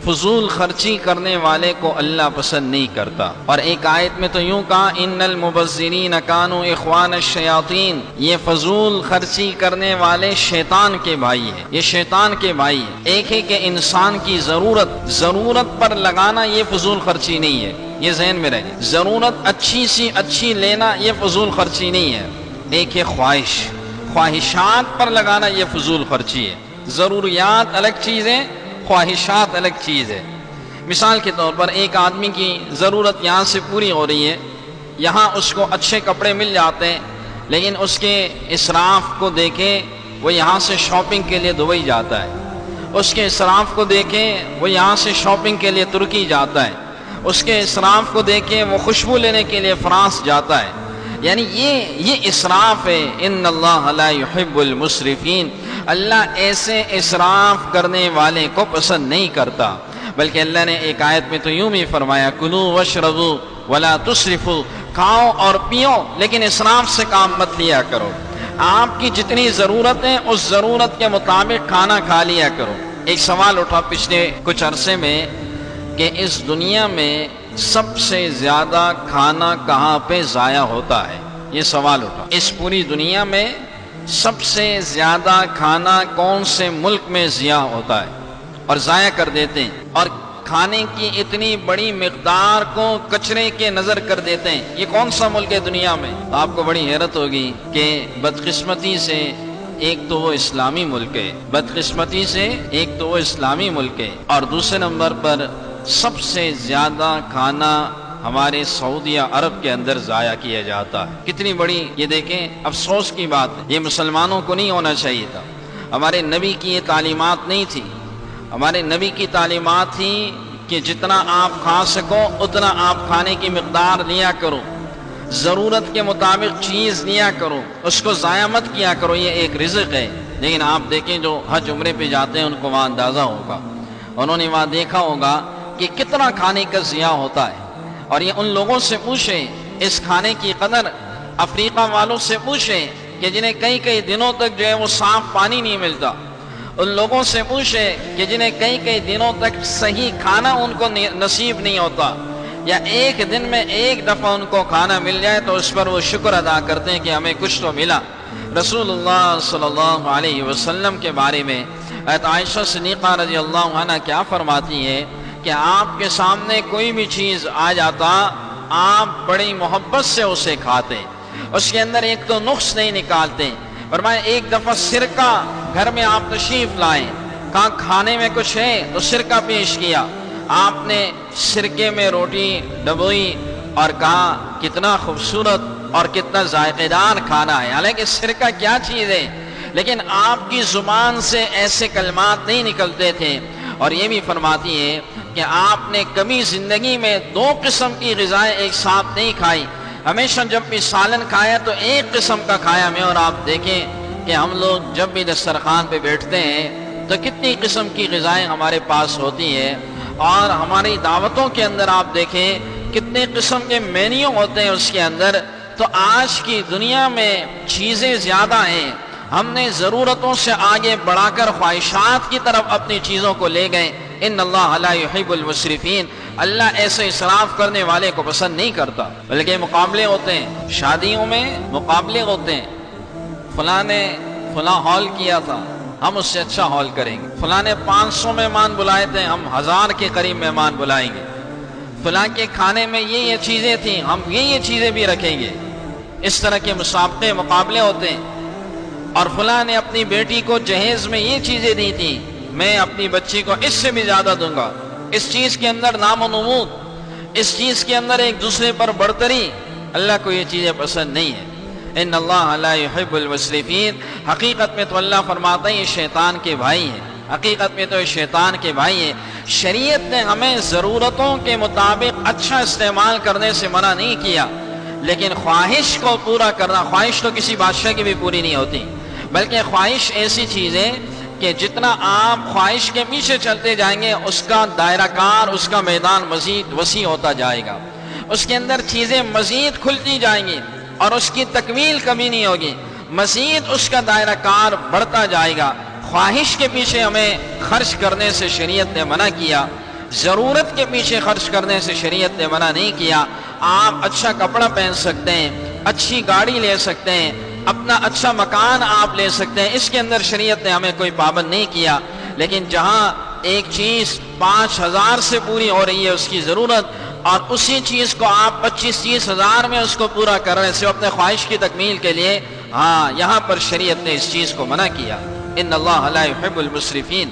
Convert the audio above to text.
فضول خرچی کرنے والے کو اللہ پسند نہیں کرتا۔ اور ایک آیت میں تو یوں کہا ان المبذرین کانوا اخوان الشیاطین، یہ فضول خرچی کرنے والے شیطان کے بھائی ہیں، یہ شیطان کے بھائی ہیں۔ ایک ہے کہ انسان کی ضرورت پر لگانا یہ فضول خرچی نہیں ہے، یہ ذہن میں رہے۔ ضرورت اچھی سی اچھی لینا یہ فضول خرچی نہیں ہے۔ ایک ہے خواہشات پر لگانا یہ فضول خرچی ہے۔ ضروریات الگ چیز ہے، خواہشات الگ چیز ہے۔ مثال کے طور پر ایک آدمی کی ضرورت یہاں سے پوری ہو رہی ہے، یہاں اس کو اچھے کپڑے مل جاتے ہیں، لیکن اس کے اسراف کو دیکھیں وہ یہاں سے شاپنگ کے لیے دبئی جاتا ہے، اس کے اسراف کو دیکھیں وہ یہاں سے شاپنگ کے لیے ترکی جاتا ہے، اس کے اسراف کو دیکھیں وہ خوشبو لینے کے لیے فرانس جاتا ہے۔ یعنی یہ اسراف ہے۔ ان اللہ لا يحب المسرفین، اللہ ایسے اسراف کرنے والے کو پسند نہیں کرتا۔ بلکہ اللہ نے ایک آیت میں تو یوں بھی فرمایا کلوا واشربوا ولا تسرفوا، کھاؤ اور پیو لیکن اسراف سے کام مت لیا کرو۔ آپ کی جتنی ضرورت ہے اس ضرورت کے مطابق کھانا کھا لیا کرو۔ ایک سوال اٹھا پچھلے کچھ عرصے میں کہ اس دنیا میں سب سے زیادہ کھانا کہاں پہ ضائع ہوتا ہے، یہ سوال اٹھا۔ اس پوری دنیا میں سب سے زیادہ کھانا کون سے ملک میں ضیاع ہوتا ہے اور ضائع کر دیتے ہیں، اور کھانے کی اتنی بڑی مقدار کو کچرے کے نظر کر دیتے ہیں، یہ کون سا ملک ہے دنیا میں؟ تو آپ کو بڑی حیرت ہوگی کہ بدقسمتی سے ایک تو وہ اسلامی ملک ہے، بدقسمتی سے ایک تو وہ اسلامی ملک ہے، اور دوسرے نمبر پر سب سے زیادہ کھانا ہمارے سعودیہ عرب کے اندر ضائع کیا جاتا ہے۔ کتنی بڑی یہ دیکھیں افسوس کی بات ہے، یہ مسلمانوں کو نہیں ہونا چاہیے تھا۔ ہمارے نبی کی یہ تعلیمات نہیں تھی، ہمارے نبی کی تعلیمات تھی کہ جتنا آپ کھا سکو اتنا آپ کھانے کی مقدار لیا کرو، ضرورت کے مطابق چیز لیا کرو، اس کو ضائع مت کیا کرو، یہ ایک رزق ہے۔ لیکن آپ دیکھیں جو حج عمرے پہ جاتے ہیں ان کو وہاں اندازہ ہوگا، انہوں نے وہاں دیکھا ہوگا کہ کتنا کھانے کا ضیاع ہوتا ہے۔ اور یہ ان لوگوں سے پوچھیں اس کھانے کی قدر، افریقہ والوں سے پوچھیں کہ جنہیں کئی دنوں تک جو ہے وہ صاف پانی نہیں ملتا، ان لوگوں سے پوچھیں کہ جنہیں کئی دنوں تک صحیح کھانا ان کو نصیب نہیں ہوتا، یا ایک دن میں ایک دفعہ ان کو کھانا مل جائے تو اس پر وہ شکر ادا کرتے ہیں کہ ہمیں کچھ تو ملا۔ رسول اللہ صلی اللہ علیہ وسلم کے بارے میں حضرت عائشہ صدیقہ رضی اللہ عنہ کیا فرماتی ہے کہ آپ کے سامنے کوئی بھی چیز آ جاتا آپ بڑی محبت سے اسے کھاتے، اس کے اندر ایک تو نقص نہیں نکالتے۔ فرمایا ایک دفعہ سرکہ گھر میں آپ تشریف لائیں، کہاں کھانے میں کچھ ہے تو سرکہ پیش کیا، آپ نے سرکے میں روٹی ڈبوئی اور کہا کتنا خوبصورت اور کتنا ذائقہ دار کھانا ہے۔ حالانکہ سرکہ کیا چیز ہے، لیکن آپ کی زبان سے ایسے کلمات نہیں نکلتے تھے۔ اور یہ بھی فرماتی ہے کہ آپ نے کبھی زندگی میں دو قسم کی غذائیں ایک ساتھ نہیں کھائی، ہمیشہ جب بھی سالن کھایا تو ایک قسم کا کھایا میں۔ اور آپ دیکھیں کہ ہم لوگ جب بھی دسترخوان پہ بیٹھتے ہیں تو کتنی قسم کی غذائیں ہمارے پاس ہوتی ہیں، اور ہماری دعوتوں کے اندر آپ دیکھیں کتنے قسم کے مینیو ہوتے ہیں اس کے اندر۔ تو آج کی دنیا میں چیزیں زیادہ ہیں، ہم نے ضرورتوں سے آگے بڑھا کر خواہشات کی طرف اپنی چیزوں کو لے گئے۔ ان اللہ لا يحب المسرفین، اللہ ایسے اسراف کرنے والے کو پسند نہیں کرتا۔ بلکہ مقابلے ہوتے ہیں، شادیوں میں مقابلے ہوتے ہیں، فلاں نے فلاں ہال کیا تھا ہم اس سے اچھا ہال کریں گے، فلاں نے 500 مہمان بلائے تھے ہم 1000 کے قریب مہمان بلائیں گے، فلاں کے کھانے میں یہ چیزیں تھیں ہم یہ چیزیں بھی رکھیں گے۔ اس طرح کے مسابقے مقابلے ہوتے ہیں۔ اور فلاں نے اپنی بیٹی کو جہیز میں یہ چیزیں دی تھیں، میں اپنی بچی کو اس سے بھی زیادہ دوں گا۔ اس چیز کے اندر نام و نمود، اس چیز کے اندر ایک دوسرے پر برتری، اللہ کو یہ چیزیں پسند نہیں ہیں۔ ان اللہ لا يحب المسرفین، حقیقت میں تو اللہ فرماتا ہے یہ شیطان کے بھائی ہیں، حقیقت میں تو یہ شیطان کے بھائی ہیں۔ شریعت نے ہمیں ضرورتوں کے مطابق اچھا استعمال کرنے سے منع نہیں کیا، لیکن خواہش کو پورا کرنا، خواہش تو کسی بادشاہ کی بھی پوری نہیں ہوتی، بلکہ خواہش ایسی چیز ہے کہ جتنا آپ خواہش کے پیچھے چلتے جائیں گے اس کا دائرہ کار، اس کا میدان مزید وسیع ہوتا جائے گا، اس کے اندر چیزیں مزید کھلتی جائیں گی اور اس کی تکمیل کبھی نہیں ہوگی، مزید اس کا دائرہ کار بڑھتا جائے گا۔ خواہش کے پیچھے ہمیں خرچ کرنے سے شریعت نے منع کیا۔ ضرورت کے پیچھے خرچ کرنے سے شریعت نے منع نہیں کیا۔ آپ اچھا کپڑا پہن سکتے ہیں، اچھی گاڑی لے سکتے ہیں، اپنا اچھا مکان آپ لے سکتے ہیں، اس کے اندر شریعت نے ہمیں کوئی پابند نہیں کیا۔ لیکن جہاں ایک چیز 5,000 سے پوری ہو رہی ہے اس کی ضرورت، اور اسی چیز کو آپ 25-30 ہزار میں اس کو پورا کر رہے ہیں صرف اپنے خواہش کی تکمیل کے لیے، ہاں یہاں پر شریعت نے اس چیز کو منع کیا۔ ان اللہ لا يحب المسرفین۔